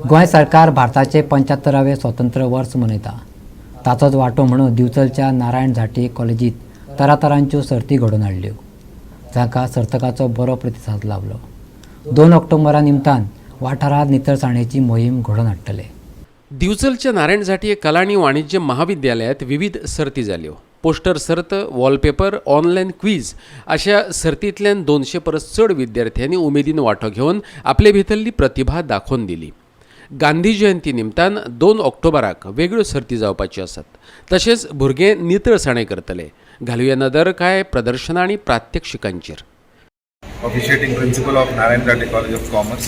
गोंय सरकार भारताचे 75वे स्वातंत्र्य वर्स मनयता. ताचोच वांटो म्हणून दिवचलच्या नारायण झांटी कॉलेजीत तरातरांच्यो सर्ती घडोवन हाडल्यो, जांकां सर्तकाचो बरो प्रतिसाद लाभलो. 2 ऑक्टोबरा निमतान वाठारांत नितळसाणेची मोहीम घडोवन हाडटले. दिवचलच्या नारायण झांटी कला आणि वाणिज्य महाविद्यालयात विविध सर्ती जाल्यो. पोस्टर सर्त, वॉलपेपर, ऑनलायन क्विज अशा सर्तींतल्यान 200 परस चड विद्यार्थ्यांनी उमेदीन वांटो घेवन आपले भितरली प्रतिभा दाखोवन दिली. गांधी जयंती निमतान 2 ऑक्टोबराक वेगळ्यो सर्ती जावपाच्यो आसात. तशेंच भुरगे नितळसाणे करतले. घालुया नदर कांय प्रदर्शनां आनी प्रात्यक्षिकांचेर. Officiating principal of Narayan Gandhi College of Commerce.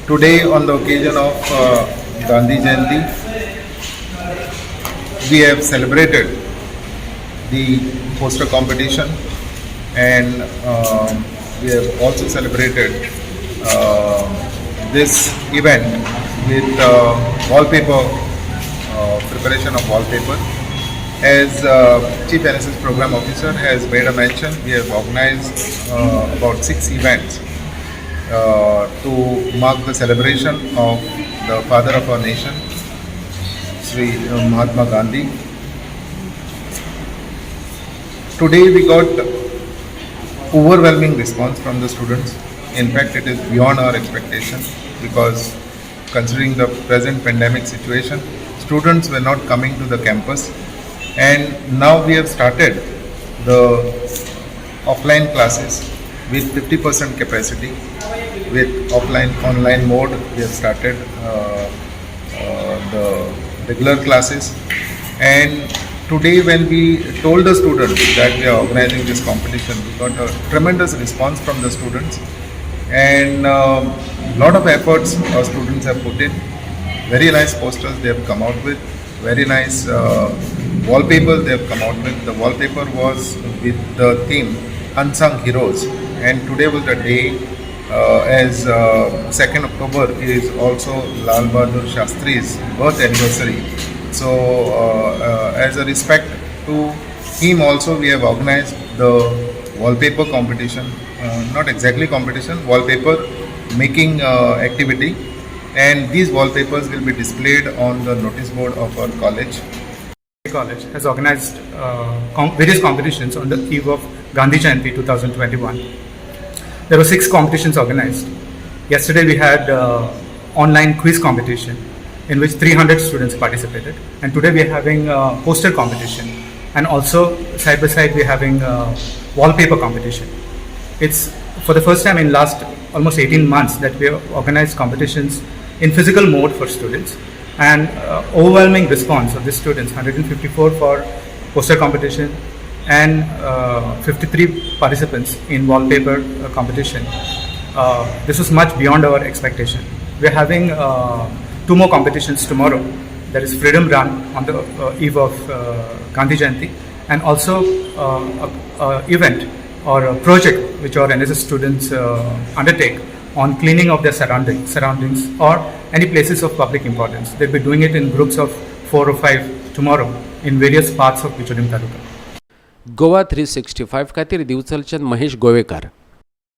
Today, on the occasion of Gandhi Jayanti, we have celebrated the poster competition, and we have also celebrated this event with wallpaper, preparation of wallpaper. As Chief NSS Program Officer has made a mention, we have organized about 6 events to mark the celebration of the father of our nation, Sri Mahatma Gandhi. Today we got overwhelming response from the students. In fact, it is beyond our expectation, because considering the present pandemic situation, students were not coming to the campus. And now we have started the offline classes with 50% capacity. With online mode, we have started the regular classes. And today, when we told the students that we are organizing this competition, we got a tremendous response from the students, and lot of efforts our students have put in. Very nice posters they have come out with. Very nice wallpaper they have come out with. The wallpaper was with the theme Unsung Heroes, and today was the day, as 2nd October is also Lal Bahadur Shastri's birth anniversary. So as a respect to him also, we have organized the wallpaper competition, not exactly competition, wallpaper making activity, and these wallpapers will be displayed on the notice board of our college. College has organized various competitions on the eve of Gandhi Jayanti 2021. There were 6 competitions organized. Yesterday we had online quiz competition in which 300 students participated, and today we are having poster competition, and also side by side we are having wallpaper competition. It's for the first time in last almost 18 months that we have organized competitions in physical mode for students, and overwhelming response of the students, 154 for poster competition and 53 participants in wallpaper competition. This was much beyond our expectation. We are having 2 more competitions tomorrow. That is Freedom Run on the eve of Gandhi Jayanti, and also event or a project which our NSS students undertake on cleaning of their surroundings or any places of public importance. They'll be doing it in groups of 4 or 5 tomorrow in various parts of Bicholim Taluka. Goa 365 खातीर दिवचलच्यान महेश गोवेकार.